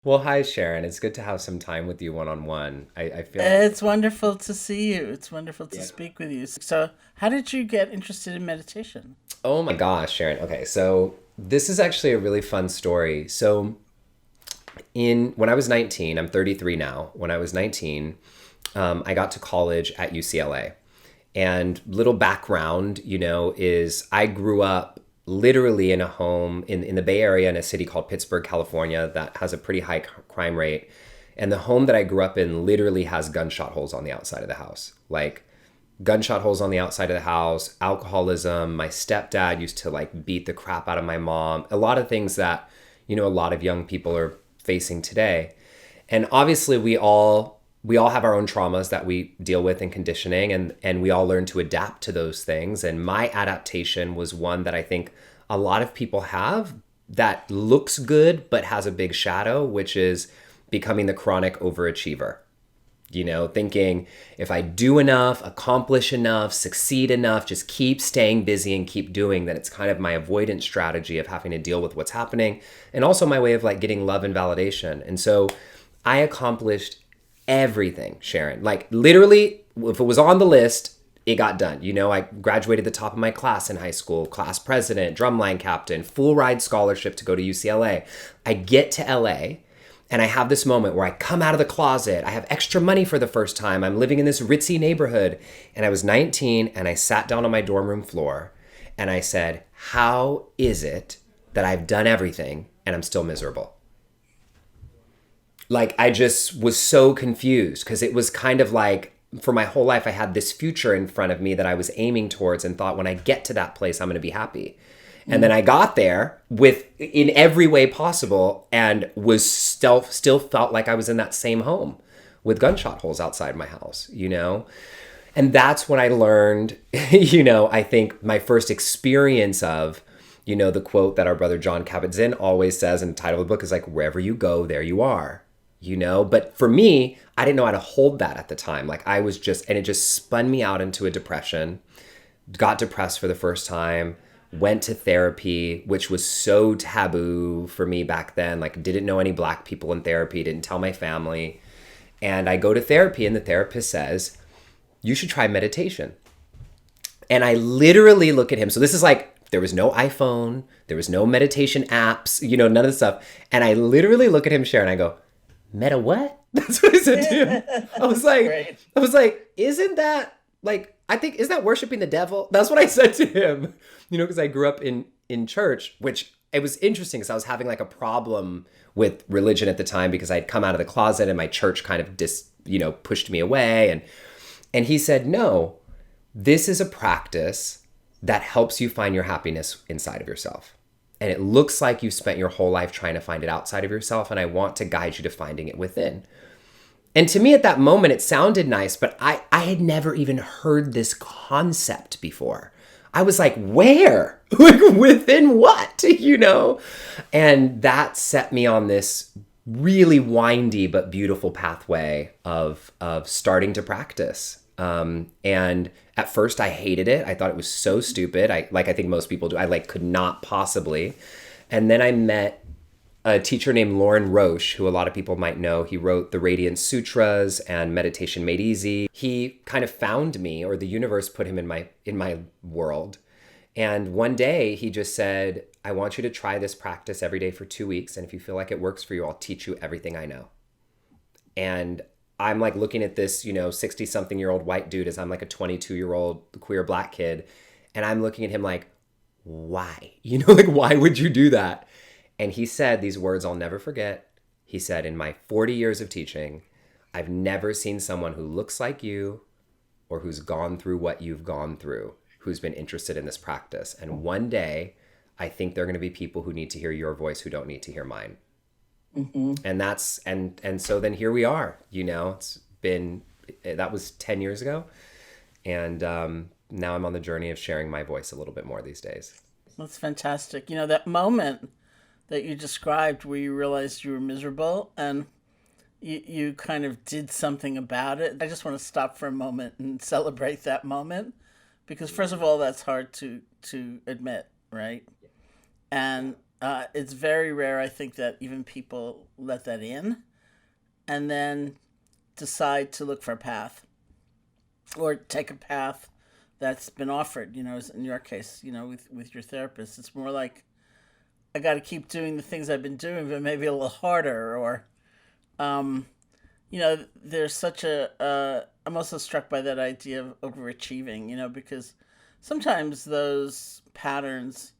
Well, hi, Sharon. It's good to have some time with you one on one. I feel, It's wonderful to see you. It's wonderful to yeah. speak with you. So, how did you get interested in meditation? Oh my gosh, Sharon. Okay, so this is actually a really fun story. So, in when I was 19, I'm 33 now. When I was 19, I got to college at UCLA. And little background, is I grew up literally in a home in the Bay Area in a city called Pittsburgh, California, that has a pretty high crime rate. And the home that I grew up in literally has gunshot holes on the outside of the house. Like gunshot holes on the outside of the house, alcoholism. My stepdad used to like beat the crap out of my mom. A lot of things that, a lot of young people are facing today. And obviously we all have our own traumas that we deal with and conditioning, and we all learn to adapt to those things. And my adaptation was one that I think a lot of people have that looks good but has a big shadow, which is becoming the chronic overachiever. Thinking if I do enough, accomplish enough, succeed enough, just keep staying busy and keep doing, then it's kind of my avoidance strategy of having to deal with what's happening, and also my way of like getting love and validation. And so I accomplished everything, Sharon. Like literally, if it was on the list, it got done. I graduated the top of my class in high school, class president, drumline captain, full ride scholarship to go to UCLA. I get to LA and I have this moment where I come out of the closet. I have extra money for the first time. I'm living in this ritzy neighborhood. And I was 19 and I sat down on my dorm room floor and I said, how is it that I've done everything and I'm still miserable? Like I just was so confused because it was kind of like for my whole life I had this future in front of me that I was aiming towards and thought when I get to that place I'm going to be happy. And then Mm. I got there with in every way possible and was still felt like I was in that same home with gunshot holes outside my house. And that's when I learned, I think my first experience of, the quote that our brother John Kabat-Zinn always says in the title of the book is like, wherever you go, there you are. But for me, I didn't know how to hold that at the time. Like I was just, and it just spun me out into a depression, got depressed for the first time, went to therapy, which was so taboo for me back then. Like didn't know any black people in therapy, didn't tell my family. And I go to therapy and the therapist says, you should try meditation. And I literally look at him. So this is like, there was no iPhone, there was no meditation apps, none of the stuff. And I literally look at him, Sharon, and I go, meta what? That's what I said to him. I was That's like, great. I was like, isn't that like I think is that worshiping the devil? That's what I said to him. Because I grew up in church, which it was interesting because I was having like a problem with religion at the time because I'd come out of the closet and my church kind of pushed me away, and he said, "No, this is a practice that helps you find your happiness inside of yourself. And it looks like you've spent your whole life trying to find it outside of yourself, and I want to guide you to finding it within." And to me at that moment, it sounded nice, but I had never even heard this concept before. I was like, where? Like, within what? And that set me on this really windy but beautiful pathway of starting to practice. And at first I hated it. I thought it was so stupid. I think most people do. I like could not possibly. And then I met a teacher named Lauren Roche, who a lot of people might know. He wrote the Radiant Sutras and Meditation Made Easy. He kind of found me, or the universe put him in my world. And one day he just said, I want you to try this practice every day for 2 weeks. And if you feel like it works for you, I'll teach you everything I know. And I'm like looking at this, 60 something year old white dude as I'm like a 22-year-old queer black kid. And I'm looking at him like, why? Like, why would you do that? And he said these words I'll never forget. He said, in my 40 years of teaching, I've never seen someone who looks like you or who's gone through what you've gone through, who's been interested in this practice. And one day, I think there are going to be people who need to hear your voice who don't need to hear mine. Hmm. And so then here we are. It's been that was 10 years ago, and now I'm on the journey of sharing my voice a little bit more these days. That's fantastic. That moment that you described where you realized you were miserable and you kind of did something about it. I just want to stop for a moment and celebrate that moment because first of all, that's hard to admit, right? And It's very rare, I think, that even people let that in and then decide to look for a path or take a path that's been offered. As in your case, with your therapist, it's more like I got to keep doing the things I've been doing, but maybe a little harder. Or, there's such I'm also struck by that idea of overachieving. Because sometimes those patterns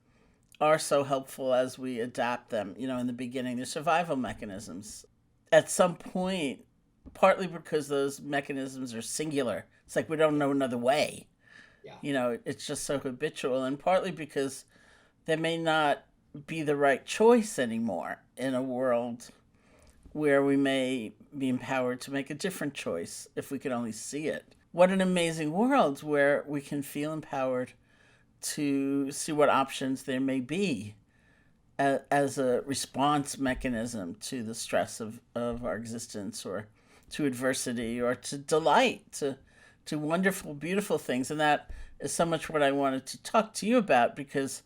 are so helpful as we adapt them. In the beginning, they're survival mechanisms. At some point, partly because those mechanisms are singular, it's like we don't know another way. Yeah. It's just so habitual, and partly because they may not be the right choice anymore in a world where we may be empowered to make a different choice if we could only see it. What an amazing world where we can feel empowered to see what options there may be as a response mechanism to the stress of our existence, or to adversity, or to delight, to wonderful, beautiful things. And that is so much what I wanted to talk to you about, because,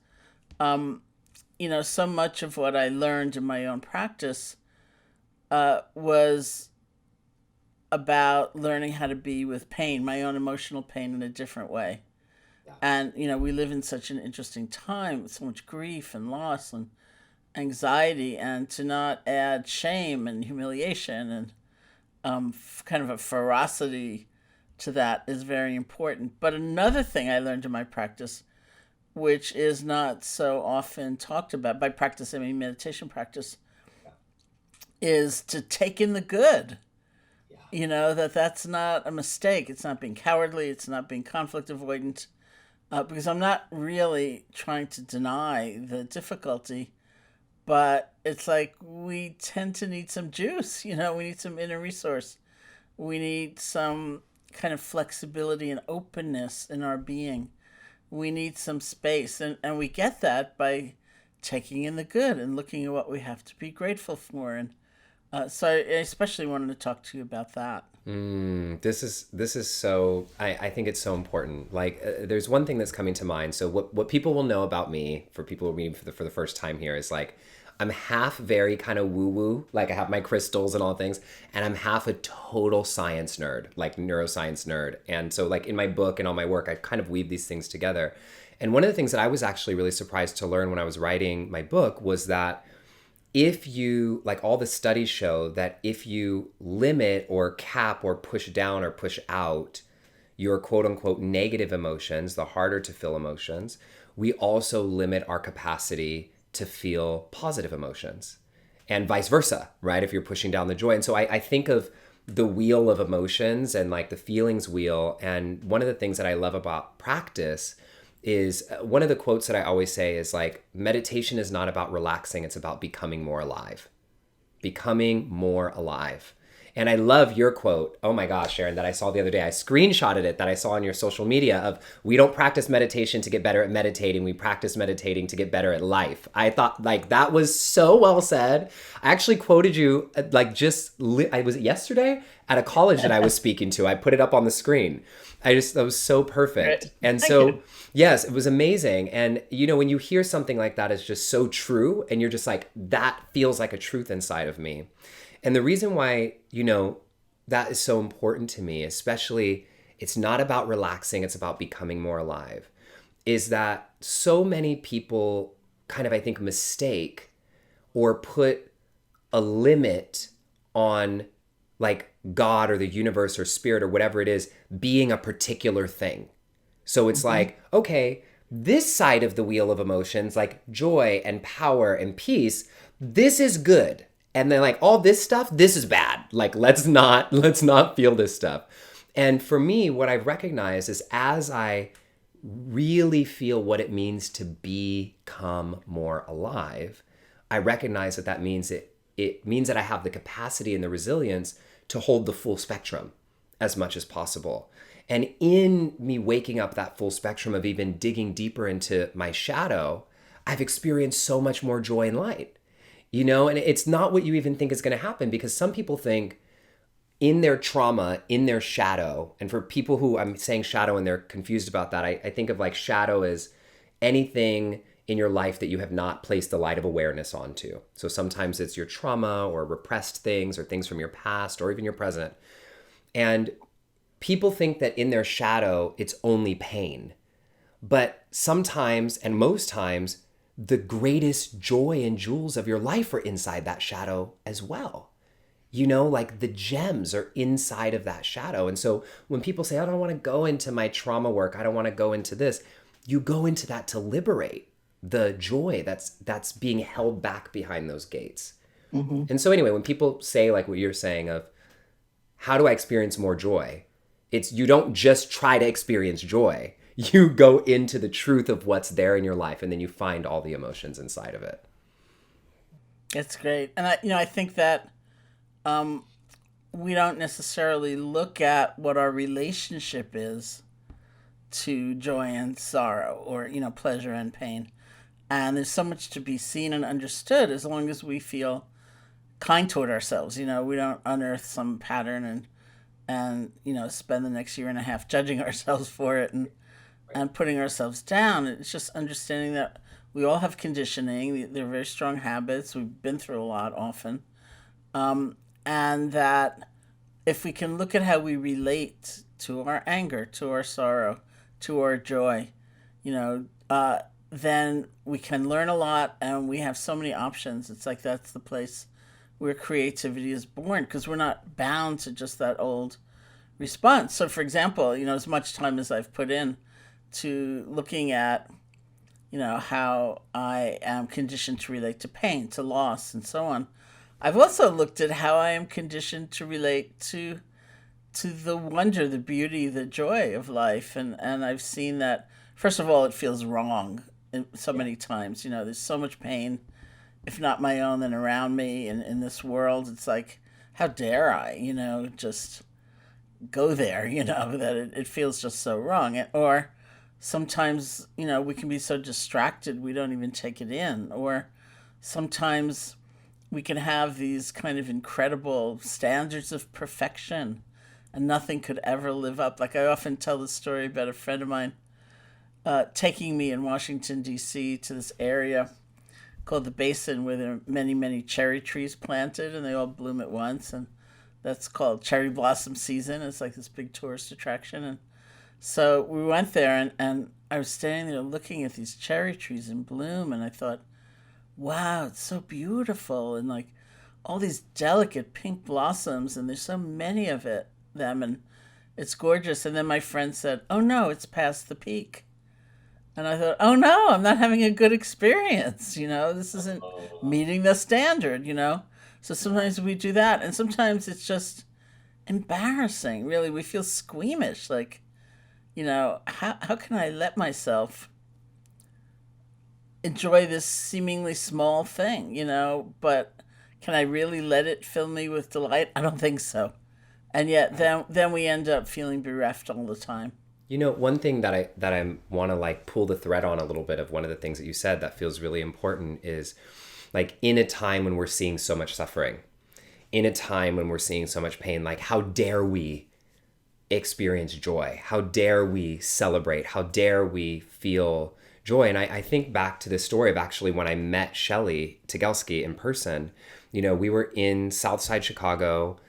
so much of what I learned in my own practice was about learning how to be with pain, my own emotional pain, in a different way. Yeah. And, we live in such an interesting time with so much grief and loss and anxiety, and to not add shame and humiliation and kind of a ferocity to that is very important. But another thing I learned in my practice, which is not so often talked about, by practice I mean meditation practice, is to take in the good. That's not a mistake. It's not being cowardly. It's not being conflict avoidant. Because I'm not really trying to deny the difficulty, but it's like we tend to need some juice. We need some inner resource. We need some kind of flexibility and openness in our being. We need some space. And we get that by taking in the good and looking at what we have to be grateful for. And so I especially wanted to talk to you about that. This is so, I think it's so important. Like, there's one thing that's coming to mind. So what people will know about me, for people who are meeting for the first time here, is like, I'm half very kind of woo-woo, like I have my crystals and all things, and I'm half a total science nerd, like neuroscience nerd. And so like in my book and all my work, I kind of weave these things together. And one of the things that I was actually really surprised to learn when I was writing my book was that if you, like, all the studies show that if you limit or cap or push down or push out your quote unquote negative emotions, the harder to feel emotions, we also limit our capacity to feel positive emotions, and vice versa, right? If you're pushing down the joy. And so I think of the wheel of emotions and like the feelings wheel. And one of the things that I love about practice is, one of the quotes that I always say is like, meditation is not about relaxing, it's about becoming more alive. Becoming more alive. And I love your quote, oh my gosh, Sharon, that I saw the other day. I screenshotted it, that I saw on your social media, of, we don't practice meditation to get better at meditating, we practice meditating to get better at life. I thought like that was so well said. I actually quoted you like was it yesterday at a college that I was speaking to. I put it up on the screen. That was so perfect. Great. And Thank so, you. yes, it was amazing. And, when you hear something like that, it's just so true. And you're just like, that feels like a truth inside of me. And the reason why, that is so important to me, especially, it's not about relaxing, it's about becoming more alive, is that so many people kind of, I think, mistake or put a limit on like God or the universe or spirit or whatever it is being a particular thing. So it's like, okay, this side of the wheel of emotions, like joy and power and peace, this is good. And then like all this stuff, this is bad. Like, let's not feel this stuff. And for me, what I've recognized is, as I really feel what it means to become more alive, I recognize that means it means that I have the capacity and the resilience to hold the full spectrum as much as possible. And in me waking up that full spectrum of even digging deeper into my shadow, I've experienced so much more joy and light. And it's not what you even think is going to happen, because some people think in their trauma, in their shadow, and for people who I'm saying shadow and they're confused about that, I think of like shadow as anything in your life that you have not placed the light of awareness onto. So sometimes it's your trauma or repressed things or things from your past or even your present. And people think that in their shadow, it's only pain. But sometimes, and most times, the greatest joy and jewels of your life are inside that shadow as well. You know, like the gems are inside of that shadow. And so when people say, I don't want to go into my trauma work, I don't want to go into this, you go into that to liberate the joy that's being held back behind those gates. And so anyway, when people say like what you're saying of, how do I experience more joy? It's you don't just try to experience joy. You go into the truth of what's there in your life, and then you find all the emotions inside of it. It's great. And I think that we don't necessarily look at what our relationship is to joy and sorrow, or, pleasure and pain. And there's so much to be seen and understood as long as we feel kind toward ourselves. We don't unearth some pattern and spend the next year and a half judging ourselves for it and putting ourselves down. It's just understanding that we all have conditioning. They're very strong habits. We've been through a lot often. And that if we can look at how we relate to our anger, to our sorrow, to our joy, then we can learn a lot, and we have so many options. It's like that's the place where creativity is born, because we're not bound to just that old response. So, for example, as much time as I've put in to looking at, how I am conditioned to relate to pain, to loss, and so on, I've also looked at how I am conditioned to relate to the wonder, the beauty, the joy of life. And I've seen that, first of all, it feels wrong so many times. There's so much pain, if not my own, then around me in this world. It's like, how dare I, just go there, that it feels just so wrong. Or sometimes, we can be so distracted we don't even take it in. Or sometimes we can have these kind of incredible standards of perfection, and nothing could ever live up. Like, I often tell the story about a friend of mine taking me in Washington, D.C. to this area called the Basin, where there are many, many cherry trees planted, and they all bloom at once. And that's called cherry blossom season. It's like this big tourist attraction. And so we went there, and I was standing there looking at these cherry trees in bloom, and I thought, wow, it's so beautiful, and like all these delicate pink blossoms, and there's so many of them, and it's gorgeous. And then my friend said, oh no, it's past the peak. And I thought, oh no, I'm not having a good experience. This isn't meeting the standard. So sometimes we do that, and sometimes it's just embarrassing. Really, we feel squeamish. Like, how can I let myself enjoy this seemingly small thing, but can I really let it fill me with delight? I don't think so. And yet then we end up feeling bereft all the time. One thing that I want to like pull the thread on a little bit of one of the things that you said that feels really important is like, in a time when we're seeing so much suffering, in a time when we're seeing so much pain, like, how dare we experience joy? How dare we celebrate? How dare we feel joy? And I think back to this story of actually when I met Shelley Tegelski in person. We were in Southside Chicago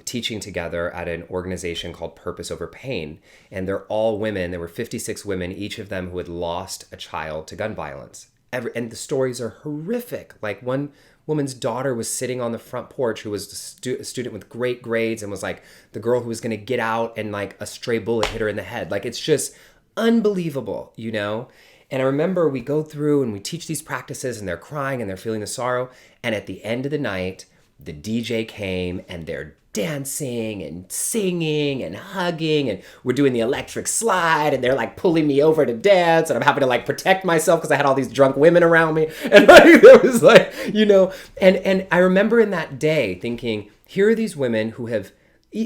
teaching together at an organization called Purpose Over Pain. And they're all women. There were 56 women, each of them who had lost a child to gun violence. And the stories are horrific. Like, one woman's daughter was sitting on the front porch, who was a student with great grades, and was like the girl who was going to get out, and like a stray bullet hit her in the head. Like, it's just unbelievable, And I remember we go through and we teach these practices, and they're crying and they're feeling the sorrow. And at the end of the night, the DJ came, and they're dancing and singing and hugging, and we're doing the electric slide, and they're like pulling me over to dance, and I'm having to like protect myself because I had all these drunk women around me. And like, there was like, and I remember in that day thinking, here are these women who have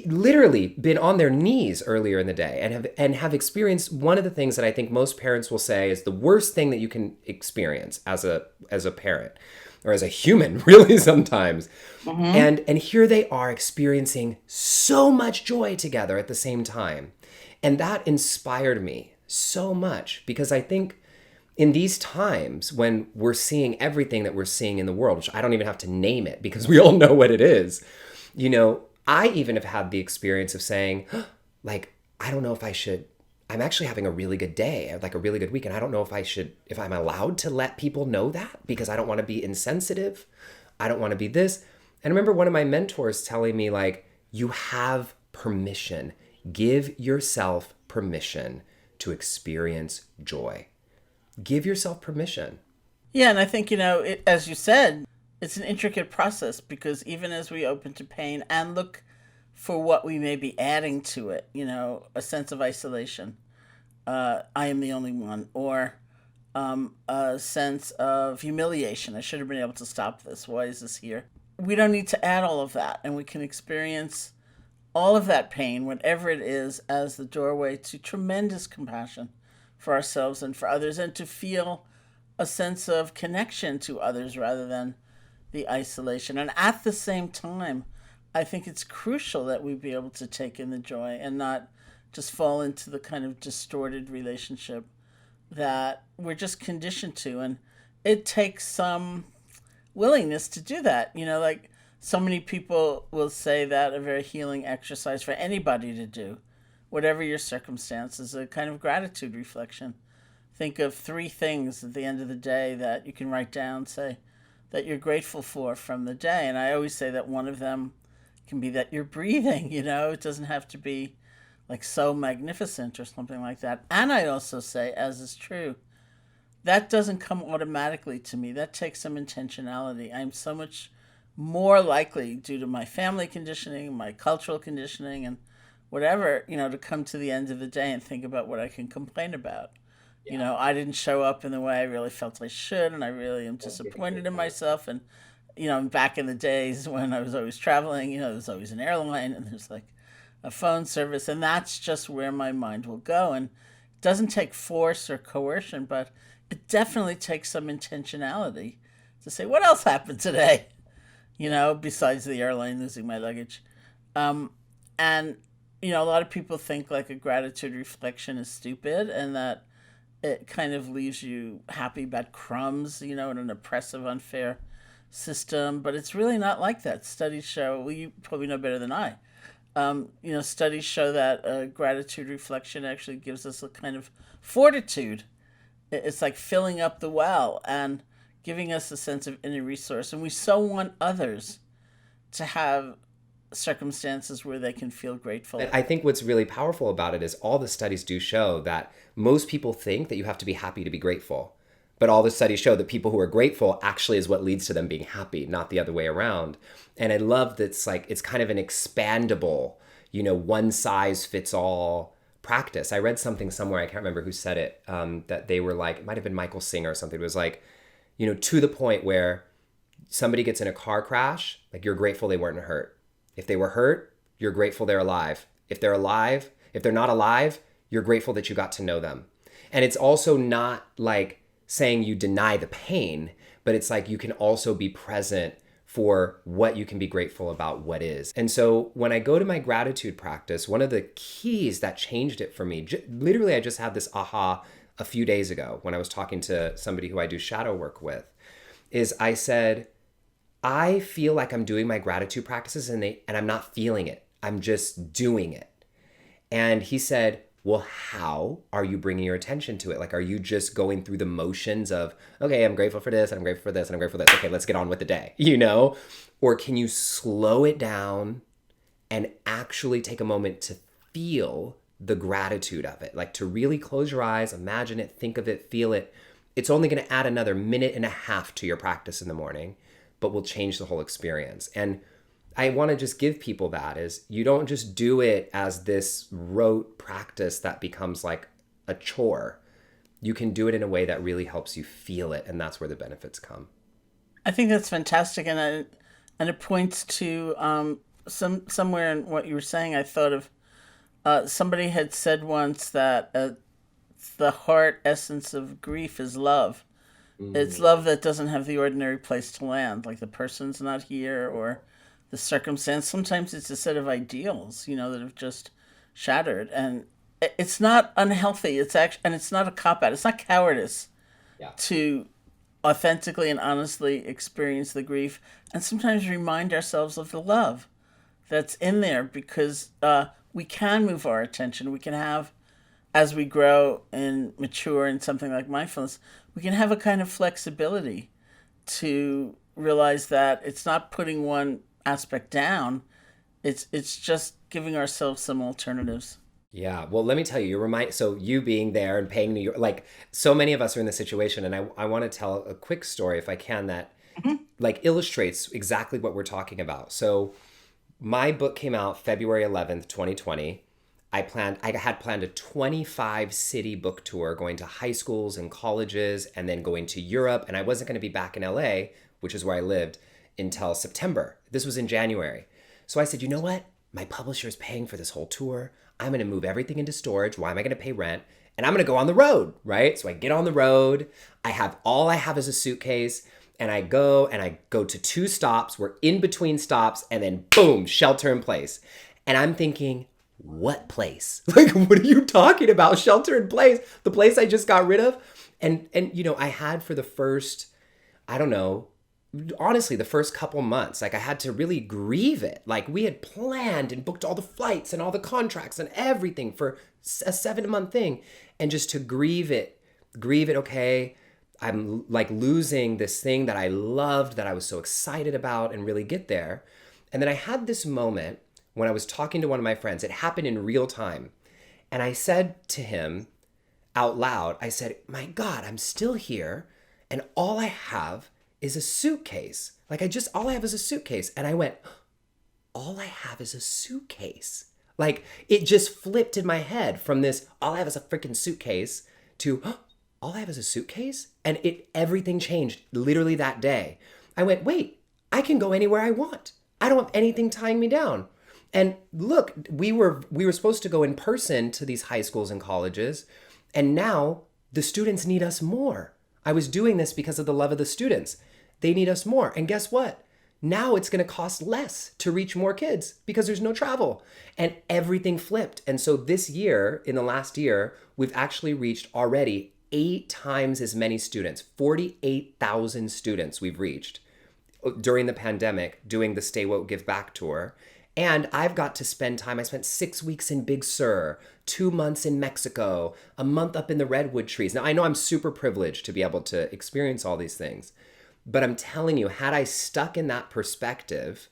literally been on their knees earlier in the day and have experienced one of the things that I think most parents will say is the worst thing that you can experience as a parent, or as a human, really, sometimes. Mm-hmm. And here they are experiencing so much joy together at the same time. And that inspired me so much, because I think in these times when we're seeing everything that we're seeing in the world, which I don't even have to name it because we all know what it is, I even have had the experience of saying, like, I don't know if I should. I'm actually having a really good day, like a really good week, and I don't know if I'm allowed to let people know that because I don't want to be insensitive. I don't want to be this. And I remember one of my mentors telling me, like, you have permission. Give yourself permission to experience joy. Give yourself permission. Yeah, and I think, as you said, it's an intricate process because even as we open to pain and look for what we may be adding to it, a sense of isolation, I am the only one, or a sense of humiliation. I should have been able to stop this. Why is this here? We don't need to add all of that, and we can experience all of that pain, whatever it is, as the doorway to tremendous compassion for ourselves and for others, and to feel a sense of connection to others rather than the isolation. And at the same time, I think it's crucial that we be able to take in the joy and not just fall into the kind of distorted relationship that we're just conditioned to. And it takes some willingness to do that. Like so many people will say that a very healing exercise for anybody to do, whatever your circumstances, a kind of gratitude reflection. Think of 3 things at the end of the day that you can write down, say, that you're grateful for from the day. And I always say that one of them can be that you're breathing, it doesn't have to be like so magnificent or something like that. And I also say, as is true, that doesn't come automatically to me. That takes some intentionality. I'm so much more likely, due to my family conditioning, my cultural conditioning, and whatever, to come to the end of the day and think about what I can complain about. Yeah. I didn't show up in the way I really felt I should, and I really am disappointed in myself. And, back in the days when I was always traveling, there's always an airline and there's like a phone service, and that's just where my mind will go. And it doesn't take force or coercion, but it definitely takes some intentionality to say, what else happened today? Besides the airline losing my luggage. And, a lot of people think like a gratitude reflection is stupid and that it kind of leaves you happy about crumbs, in an oppressive, unfair system. But it's really not like that. Studies show, well, you probably know better than I, studies show that gratitude reflection actually gives us a kind of fortitude. It's like filling up the well and giving us a sense of inner resource. And we so want others to have circumstances where they can feel grateful. I think what's really powerful about it is all the studies do show that most people think that you have to be happy to be grateful. But all the studies show that people who are grateful actually is what leads to them being happy, not the other way around. And I love that it's kind of an expandable, one size fits all practice. I read something somewhere, I can't remember who said it, that they were like, it might have been Michael Singer or something. It was like, to the point where somebody gets in a car crash, like you're grateful they weren't hurt. If they were hurt, you're grateful they're alive. If they're not alive, you're grateful that you got to know them. And it's also not like saying you deny the pain, but it's like you can also be present for what you can be grateful about what is. And so when I go to my gratitude practice, one of the keys that changed it for me, literally I just had this aha a few days ago when I was talking to somebody who I do shadow work with, is I said, I feel like I'm doing my gratitude practices and I'm not feeling it. I'm just doing it. And he said, well, how are you bringing your attention to it? Like, are you just going through the motions of, okay, I'm grateful for this, and I'm grateful for this, and I'm grateful for this. Okay, let's get on with the day, Or can you slow it down and actually take a moment to feel the gratitude of it? Like to really close your eyes, imagine it, think of it, feel it. It's only going to add another minute and a half to your practice in the morning, but will change the whole experience. And I want to just give people that is you don't just do it as this rote practice that becomes like a chore. You can do it in a way that really helps you feel it, and that's where the benefits come. I think that's fantastic, and it points to somewhere in what you were saying. I thought of somebody had said once that the heart essence of grief is love. It's love that doesn't have the ordinary place to land, like the person's not here or the circumstance. Sometimes it's a set of ideals, that have just shattered. And it's not unhealthy. It's actually, and it's not a cop-out. It's not cowardice Yeah. to authentically and honestly experience the grief and sometimes remind ourselves of the love that's in there, because we can move our attention. We can have, as we grow and mature in something like mindfulness, we can have a kind of flexibility to realize that it's not putting one aspect down. It's just giving ourselves some alternatives. Yeah. Well, let me tell you, so you being there and paying New York, like so many of us are in this situation. And I want to tell a quick story, if I can, that like illustrates exactly what we're talking about. So my book came out February 11th, 2020. I had planned a 25 city book tour going to high schools and colleges and then going to Europe. And I wasn't going to be back in LA, which is where I lived, until September. This was in January. So I said, you know what? My publisher is paying for this whole tour. I'm going to move everything into storage. Why am I going to pay rent? And I'm going to go on the road, right? So I get on the road. All I have is a suitcase. And I go to 2 stops. We're in between stops. And then boom, shelter in place. And I'm thinking, what place? Like, what are you talking about? Shelter in place? The place I just got rid of? And I had for the first, I don't know, honestly, the first couple months, like I had to really grieve it. Like we had planned and booked all the flights and all the contracts and everything for a 7-month thing. And just to grieve it, okay, I'm like losing this thing that I loved, that I was so excited about, and really get there. And then I had this moment when I was talking to one of my friends. It happened in real time. And I said to him out loud, I said, my God, I'm still here. And all I have is a suitcase. All I have is a suitcase. And I went, all I have is a suitcase. Like it just flipped in my head from this, all I have is a freaking suitcase, to all I have is a suitcase. And everything changed literally that day. I went, wait, I can go anywhere I want. I don't have anything tying me down. And look, we were supposed to go in person to these high schools and colleges. And now the students need us more. I was doing this because of the love of the students. They need us more. And guess what? Now it's going to cost less to reach more kids because there's no travel. And everything flipped. And so this year, in the last year, we've actually reached already 8 times as many students. 48,000 students we've reached during the pandemic doing the Stay Woke Give Back tour. And I've got to spend time. I spent 6 weeks in Big Sur, 2 months in Mexico, a month up in the redwood trees. Now, I know I'm super privileged to be able to experience all these things. But I'm telling you, had I stuck in that perspective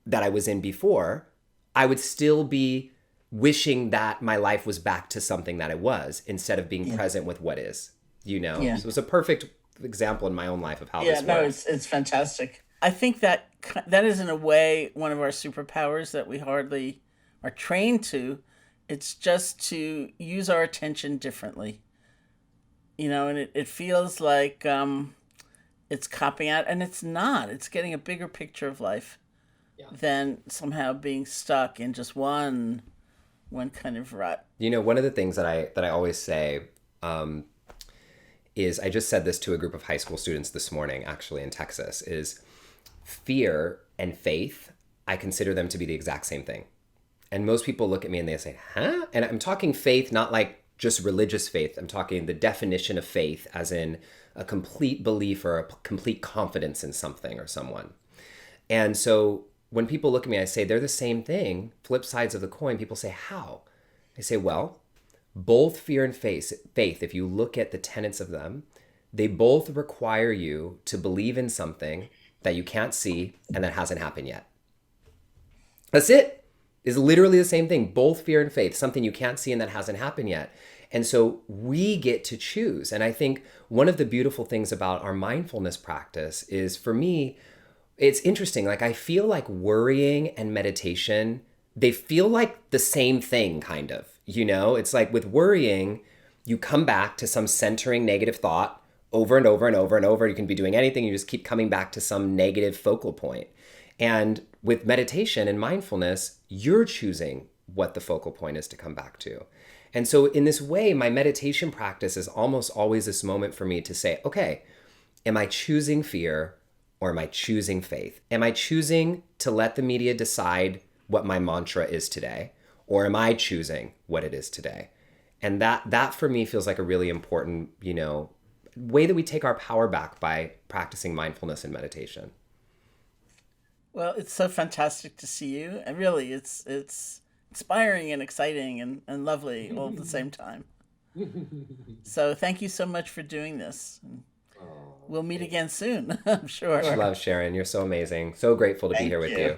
that I was in before, I would still be wishing that my life was back to something that it was, instead of being present with what is, Yeah. So it was a perfect example in my own life of how this works. It's fantastic. I think that is in a way one of our superpowers that we hardly are trained to. It's just to use our attention differently, and it feels like it's copping out, and it's not. It's getting a bigger picture of life than somehow being stuck in just one kind of rut. One of the things that I always say is, I just said this to a group of high school students this morning, actually in Texas, is fear and faith, I consider them to be the exact same thing. And most people look at me and they say, huh? And I'm talking faith, not like just religious faith. I'm talking the definition of faith as in a complete belief or a complete confidence in something or someone. And so when people look at me, I say they're the same thing, flip sides of the coin. People say, how? I say, well, both fear and faith, if you look at the tenets of them, they both require you to believe in something that you can't see and that hasn't happened yet. That's it. It's literally the same thing. Both fear and faith, something you can't see and that hasn't happened yet. And so we get to choose. And I think one of the beautiful things about our mindfulness practice is, for me, it's interesting. Like, I feel like worrying and meditation, they feel like the same thing, kind of. It's like with worrying, you come back to some centering negative thought over and over and over and over. You can be doing anything. You just keep coming back to some negative focal point. And with meditation and mindfulness, you're choosing what the focal point is to come back to. And so in this way, my meditation practice is almost always this moment for me to say, okay, am I choosing fear or am I choosing faith? Am I choosing to let the media decide what my mantra is today? Or am I choosing what it is today? And that for me feels like a really important, way that we take our power back by practicing mindfulness and meditation. Well, it's so fantastic to see you. And really, it's inspiring and exciting and lovely all at the same time. So thank you so much for doing this. We'll meet again soon, I'm sure. Much love, Sharon. You're so amazing. So grateful to be Thank here with you. you.